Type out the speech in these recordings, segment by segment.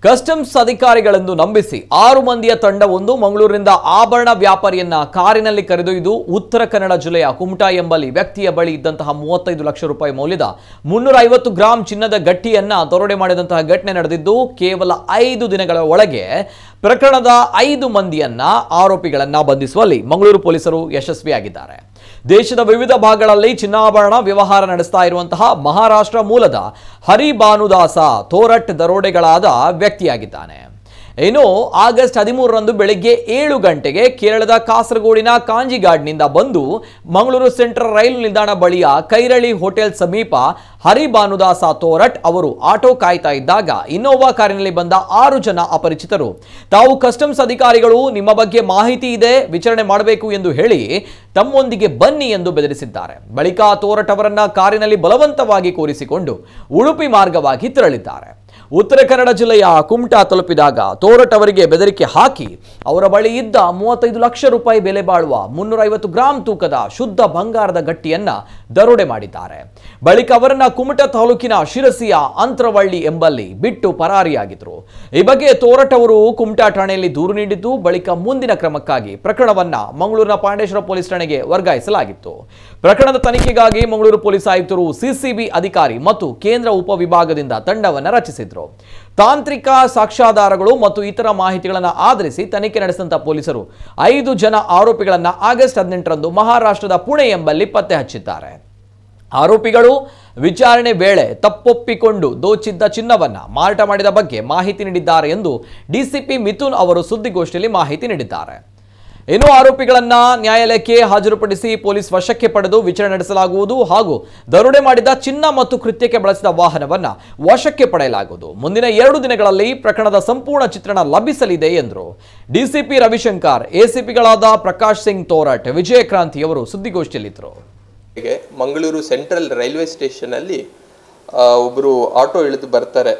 Customs ಅಧಿಕಾರಿಗಳೆಂದು ನಂಬಿಸಿ 6 ಮಂದಿಯ ತಂಡವೊಂದು ಮಂಗಳೂರಿನಿಂದ ಆಭರಣ ವ್ಯಾಪಾರಿಯನ್ನ ಕಾರಿನಲ್ಲಿ ಕರೆದೊಯ್ದು ಉತ್ತರ ಕನ್ನಡ ಜಿಲ್ಲೆಯ ಕುಮಟಾ ಎಂಬಲ್ಲಿ ವ್ಯಕ್ತಿಯ ಬಳಿ ಇದ್ದಂತಹ 35 ಲಕ್ಷ ರೂಪಾಯಿ ಮೌಲ್ಯದ 350 ಗ್ರಾಂ ಚಿನ್ನದ ಗಟ್ಟಿಯನ್ನ ದರೋಡೆ ಮಾಡಿದಂತಹ ಘಟನೆ ನಡೆದಿದ್ದು ಕೇವಲ 5 ದಿನಗಳ ಒಳಗೆ ಪ್ರಕರಣದ 5 ಮಂದಿಯನ್ನ ಆರೋಪಿಗಳನ್ನ ಬಂಧಿಸುವಲ್ಲಿ ಮಂಗಳೂರು ಪೊಲೀಸರು ಯಶಸ್ವಿಯಾಗಿದ್ದಾರೆ. ದೇಶದ ವಿವಿಧ ಭಾಗಗಳಲ್ಲಿ ಚಿನ್ನಾಭರಣ ವ್ಯವಹಾರ ನಡೆಸ್ತಾ ಇರುವಂತಹ ಮಹಾರಾಷ್ಟ್ರ ಮೂಲದ ಹರಿ ಭಾನುದಾಸ ತೋರಟ್ ದರೋಡೆಗಳಾದ ವ್ಯಕ್ತಿಯಾಗಿದ್ದಾನೆ. ಇನ್ನು ಆಗಸ್ಟ್ 13ರಂದು ಬೆಳಿಗ್ಗೆ 7 ಗಂಟೆಗೆ ಕೇರಳದ ಕಾಸರಗೋಡಿನ ಕಾಂಜಿಗಾಡ್ನಿಂದ ಬಂದು ಮಂಗಳೂರು ಸೆಂಟ್ರಲ್ ರೈಲು ನಿಲ್ದಾಣ ಬಳಿಯ ಕೈರಳಿ ಹೋಟೆಲ್ ಸಮೀಪ ಹರಿ ಭಾನುದಾಸ ತೋರಟ್ ಅವರು ಆಟೋ ಕಾಯ್ತಾ ಇದ್ದಾಗ ಇನ್ನೋವಾ ಕಾರಿನಲ್ಲಿ ಬಂದ 6 ಜನ ಅಪರಿಚಿತರು ತಾವು ಕಸ್ಟಮ್ಸ್ ಅಧಿಕಾರಿಗಳು, ನಿಮ್ಮ ಬಗ್ಗೆ ಮಾಹಿತಿ ಇದೆ, ವಿಚಾರಣೆ ಮಾಡಬೇಕು ಎಂದು ಹೇಳಿ ತಮ್ಮೊಂದಿಗೆ ಬನ್ನಿ ಎಂದು ಬೆದರಿಸಿದ್ದಾರೆ. ಬಳಿಕ ತೋರಟ್ ಅವರನ್ನ ಕಾರಿನಲ್ಲಿ ಬಲವಂತವಾಗಿ ಕೂರಿಸಿಕೊಂಡು ಉಡುಪಿ ಮಾರ್ಗವಾಗಿ ತೆರಳಿದ್ದಾರೆ. ಉತ್ತರ ಕನ್ನಡ ಜಿಲ್ಲೆಯ ಕುಮಟಾ ತಲುಪಿದಾಗ ತೋರಟ್ ಅವರಿಗೆ ಬೆದರಿಕೆ ಹಾಕಿ ಅವರ ಬಳಿ ಇದ್ದ 35 ಲಕ್ಷ ರೂಪಾಯಿ ಬೆಲೆ ಬಾಳುವ 350 ಗ್ರಾಂ ತೂಕದ ಶುದ್ಧ ಬಂಗಾರದ ಗಟ್ಟಿಯನ್ನ ದರೋಡೆ ಮಾಡಿದ್ದಾರೆ. ಬಳಿಕ ಅವರನ್ನ ಕುಮಟಾ ತಾಲೂಕಿನ ಶಿರಸಿಯ ಅಂತರವಳ್ಳಿ ಎಂಬಲ್ಲಿ ಬಿಟ್ಟು ಪರಾರಿಯಾಗಿದ್ರು. ಈ ಬಗ್ಗೆ ತೋರಟ್ ಅವರು ಕುಮಟಾ ಠಾಣೆಯಲ್ಲಿ ದೂರು ನೀಡಿದ್ದು ಬಳಿಕ ಮುಂದಿನ ಕ್ರಮಕ್ಕಾಗಿ ಪ್ರಕರಣವನ್ನ ಮಂಗಳೂರಿನ ಪಾಂಡೇಶ್ವರ ಪೊಲೀಸ್ ಠಾಣೆಗೆ ವರ್ಗಾಯಿಸಲಾಗಿತ್ತು. ಪ್ರಕರಣದ ತನಿಖೆಗಾಗಿ ಮಂಗಳೂರು ಪೊಲೀಸ್ ಆಯುಕ್ತರು ಸಿಸಿಬಿ ಅಧಿಕಾರಿ ಮತ್ತು ಕೇಂದ್ರ ಉಪವಿಭಾಗದಿಂದ ತಂಡವನ್ನು ರಚಿಸಿದ್ರು. ತಾಂತ್ರಿಕ ಸಾಕ್ಷ್ಯಾಧಾರಗಳು ಮತ್ತು ಇತರ ಮಾಹಿತಿಗಳನ್ನು ಆಧರಿಸಿ ತನಿಖೆ ನಡೆಸಿದಂತ ಪೊಲೀಸರು 5 ಜನ ಆರೋಪಿಗಳನ್ನ ಆಗಸ್ಟ್ 18ರಂದು ಮಹಾರಾಷ್ಟ್ರದ ಪುಣೆ ಎಂಬಲ್ಲಿ ಪತ್ತೆ ಹಚ್ಚಿದ್ದಾರೆ. ಆರೋಪಿಗಳು ವಿಚಾರಣೆ ವೇಳೆ ತಪ್ಪೊಪ್ಪಿಕೊಂಡು ದೋಚಿದ್ದ ಚಿನ್ನವನ್ನ ಮಾರಾಟ ಮಾಡಿದ ಬಗ್ಗೆ ಮಾಹಿತಿ ನೀಡಿದ್ದಾರೆ ಎಂದು ಡಿಸಿಪಿ ಮಿಥುನ್ ಅವರು ಸುದ್ದಿಗೋಷ್ಠಿಯಲ್ಲಿ ಮಾಹಿತಿ ನೀಡಿದ್ದಾರೆ. ಇನ್ನು ಆರೋಪಿಗಳನ್ನ ನ್ಯಾಯಾಲಯಕ್ಕೆ ಹಾಜರುಪಡಿಸಿ ಪೊಲೀಸ್ ವಶಕ್ಕೆ ಪಡೆದು ವಿಚಾರಣೆ ನಡೆಸಲಾಗುವುದು ಹಾಗೂ ದರೋಡೆ ಮಾಡಿದ ಚಿನ್ನ ಮತ್ತು ಕೃತ್ಯಕ್ಕೆ ಬಳಸಿದ ವಾಹನವನ್ನ ವಶಕ್ಕೆ ಪಡೆಯಲಾಗುವುದು. ಮುಂದಿನ 2 ದಿನಗಳಲ್ಲಿ ಪ್ರಕರಣದ ಸಂಪೂರ್ಣ ಚಿತ್ರಣ ಲಭಿಸಲಿದೆ ಎಂದರು. ಡಿಸಿಪಿ ರವಿಶಂಕರ್, ಎಸಿಪಿಗಳಾದ ಪ್ರಕಾಶ್ ಸಿಂಗ್ ತೋರಟ್, ವಿಜಯಕ್ರಾಂತಿ ಅವರು ಸುದ್ದಿಗೋಷ್ಠಿಯಲ್ಲಿದ್ದರು. ಮಂಗಳೂರು ಸೆಂಟ್ರಲ್ ರೈಲ್ವೆ ಸ್ಟೇಷನ್ ಅಲ್ಲಿ ಒಬ್ಬರು ಆಟೋ ಇಳಿದು ಬರ್ತಾರೆ.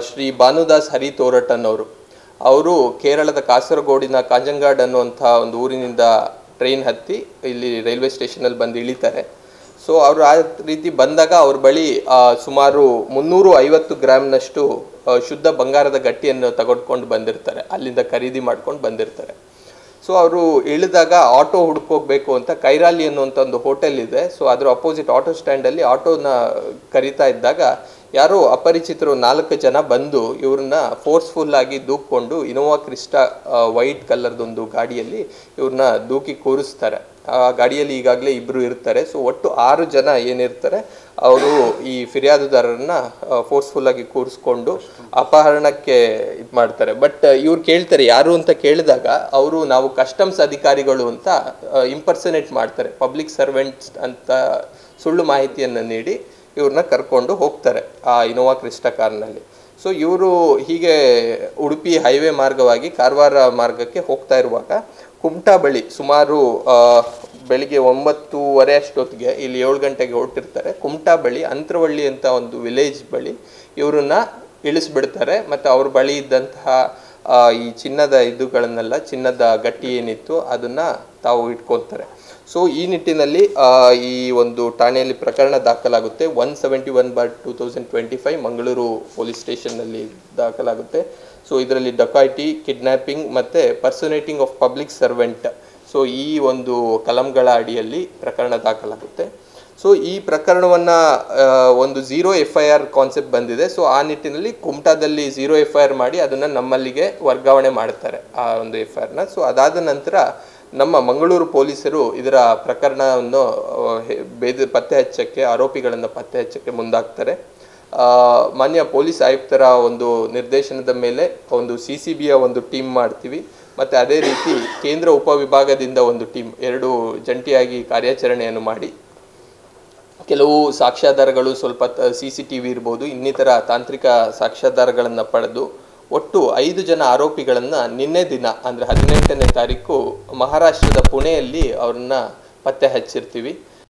ಶ್ರೀ ಭಾನುದಾಸ್ ಹರಿ ತೋರಟ್ ಅನ್ನೋರು. ಅವರು ಕೇರಳದ ಕಾಸರಗೋಡಿನ ಕಾಂಜಂಗಾಡ್ ಅನ್ನುವಂಥ ಒಂದು ಊರಿನಿಂದ ಟ್ರೈನ್ ಹತ್ತಿ ಇಲ್ಲಿ ರೈಲ್ವೆ ಸ್ಟೇಷನಲ್ಲಿ ಬಂದು ಇಳಿತಾರೆ. ಸೊ ಅವರು ಆ ರೀತಿ ಬಂದಾಗ ಅವ್ರ ಬಳಿ ಸುಮಾರು 350 ಗ್ರಾಮ್ನಷ್ಟು ಶುದ್ಧ ಬಂಗಾರದ ಗಟ್ಟಿಯನ್ನು ತೆಗೆದುಕೊಂಡು ಬಂದಿರ್ತಾರೆ. ಅಲ್ಲಿಂದ ಖರೀದಿ ಮಾಡ್ಕೊಂಡು ಬಂದಿರ್ತಾರೆ. ಸೊ ಅವರು ಇಳಿದಾಗ ಆಟೋ ಹುಡ್ಕೋಗ್ಬೇಕು ಅಂತ ಕೈರಾಲಿ ಅನ್ನುವಂಥ ಒಂದು ಹೋಟೆಲ್ ಇದೆ. ಸೊ ಅದರ ಅಪೋಸಿಟ್ ಆಟೋ ಸ್ಟ್ಯಾಂಡಲ್ಲಿ ಆಟೋನ ಕರೀತಾ ಇದ್ದಾಗ ಯಾರೋ ಅಪರಿಚಿತರು 4 ಜನ ಬಂದು ಇವ್ರನ್ನ ಫೋರ್ಸ್ಫುಲ್ ಆಗಿ ದೂಕೊಂಡು ಇನೋವಾ ಕ್ರಿಸ್ಟಾ ವೈಟ್ ಕಲರ್ದೊಂದು ಗಾಡಿಯಲ್ಲಿ ಇವ್ರನ್ನ ದೂಕಿ ಕೂರಿಸ್ತಾರೆ. ಆ ಗಾಡಿಯಲ್ಲಿ ಈಗಾಗಲೇ 2 ಇರ್ತಾರೆ. ಸೊ ಒಟ್ಟು 6 ಜನ ಏನಿರ್ತಾರೆ ಅವರು ಈ ಫಿರ್ಯಾದುದಾರರನ್ನ ಫೋರ್ಸ್ಫುಲ್ ಆಗಿ ಕೂರಿಸ್ಕೊಂಡು ಅಪಹರಣಕ್ಕೆ ಇದು ಮಾಡ್ತಾರೆ. ಬಟ್ ಇವ್ರು ಕೇಳ್ತಾರೆ ಯಾರು ಅಂತ ಕೇಳಿದಾಗ ಅವರು ನಾವು ಕಸ್ಟಮ್ಸ್ ಅಧಿಕಾರಿಗಳು ಅಂತ ಇಂಪರ್ಸನೇಟ್ ಮಾಡ್ತಾರೆ. ಪಬ್ಲಿಕ್ ಸರ್ವೆಂಟ್ಸ್ ಅಂತ ಸುಳ್ಳು ಮಾಹಿತಿಯನ್ನು ನೀಡಿ ಇವ್ರನ್ನ ಕರ್ಕೊಂಡು ಹೋಗ್ತಾರೆ ಆ ಇನೋವಾ ಕ್ರಿಸ್ಟಾ ಕಾರ್ನಲ್ಲಿ. ಸೊ ಇವರು ಹೀಗೆ ಉಡುಪಿ ಹೈವೇ ಮಾರ್ಗವಾಗಿ ಕಾರವಾರ ಮಾರ್ಗಕ್ಕೆ ಹೋಗ್ತಾ ಇರುವಾಗ ಕುಮಟಾ ಬಳಿ ಸುಮಾರು ಬೆಳಿಗ್ಗೆ 9:30 ಅಷ್ಟೊತ್ತಿಗೆ ಇಲ್ಲಿ 7 ಗಂಟೆಗೆ ಹೊರಟಿರ್ತಾರೆ. ಕುಮಟಾ ಬಳಿ ಅಂತರವಳ್ಳಿ ಅಂತ ಒಂದು ವಿಲೇಜ್ ಬಳಿ ಇವ್ರನ್ನ ಇಳಿಸ್ಬಿಡ್ತಾರೆ. ಮತ್ತು ಅವ್ರ ಬಳಿ ಇದ್ದಂತಹ ಈ ಚಿನ್ನದ ಇದುಗಳನ್ನೆಲ್ಲ, ಚಿನ್ನದ ಗಟ್ಟಿ ಏನಿತ್ತು ಅದನ್ನು ತಾವು ಇಟ್ಕೊತಾರೆ. ಸೊ ಈ ನಿಟ್ಟಿನಲ್ಲಿ ಈ ಒಂದು ಠಾಣೆಯಲ್ಲಿ ಪ್ರಕರಣ ದಾಖಲಾಗುತ್ತೆ. 171/2025 ಮಂಗಳೂರು ಪೊಲೀಸ್ ಸ್ಟೇಷನ್ನಲ್ಲಿ ದಾಖಲಾಗುತ್ತೆ. ಸೊ ಇದರಲ್ಲಿ ಡಕಾಯಿಟಿ, ಕಿಡ್ನ್ಯಾಪಿಂಗ್ ಮತ್ತು ಪರ್ಸನೇಟಿಂಗ್ ಆಫ್ ಪಬ್ಲಿಕ್ ಸರ್ವೆಂಟ್, ಸೊ ಈ ಒಂದು ಕಲಂಗಳ ಅಡಿಯಲ್ಲಿ ಪ್ರಕರಣ ದಾಖಲಾಗುತ್ತೆ. ಸೊ ಈ ಪ್ರಕರಣವನ್ನು ಒಂದು 0 FIR ಕಾನ್ಸೆಪ್ಟ್ ಬಂದಿದೆ. ಸೊ ಆ ನಿಟ್ಟಿನಲ್ಲಿ ಕುಮಟಾದಲ್ಲಿ 0 FIR ಮಾಡಿ ಅದನ್ನು ನಮ್ಮಲ್ಲಿಗೆ ವರ್ಗಾವಣೆ ಮಾಡ್ತಾರೆ ಆ ಒಂದು FIRನ. ಸೊ ಅದಾದ ನಂತರ ನಮ್ಮ ಮಂಗಳೂರು ಪೊಲೀಸರು ಇದರ ಪ್ರಕರಣವನ್ನು ಪತ್ತೆ ಹಚ್ಚಕ್ಕೆ, ಆರೋಪಿಗಳನ್ನು ಪತ್ತೆ ಹಚ್ಚಕ್ಕೆ ಮುಂದಾಗ್ತಾರೆ. ಮಾನ್ಯ ಪೊಲೀಸ್ ಆಯುಕ್ತರ ಒಂದು ನಿರ್ದೇಶನದ ಮೇಲೆ ಒಂದು CCBಯ ಒಂದು ಟೀಮ್ ಮಾಡ್ತೀವಿ. ಮತ್ತು ಅದೇ ರೀತಿ ಕೇಂದ್ರ ಉಪವಿಭಾಗದಿಂದ ಒಂದು ಟೀಮ್ 2 ಜಂಟಿಯಾಗಿ ಕಾರ್ಯಾಚರಣೆಯನ್ನು ಮಾಡಿ ಕೆಲವು ಸಾಕ್ಷ್ಯಾಧಾರಗಳು, ಸ್ವಲ್ಪ CCTV ಇರ್ಬೋದು, ಇನ್ನಿತರ ತಾಂತ್ರಿಕ ಸಾಕ್ಷ್ಯಾಧಾರಗಳನ್ನು ಪಡೆದು ಒಟ್ಟು 5 ಜನ ಆರೋಪಿಗಳನ್ನು ನಿನ್ನೆ ದಿನ ಅಂದರೆ 18ನೇ ತಾರೀಕು ಮಹಾರಾಷ್ಟ್ರದ ಪುಣೆಯಲ್ಲಿ ಅವ್ರನ್ನ ಪತ್ತೆ ಹಚ್ಚಿರ್ತೀವಿ.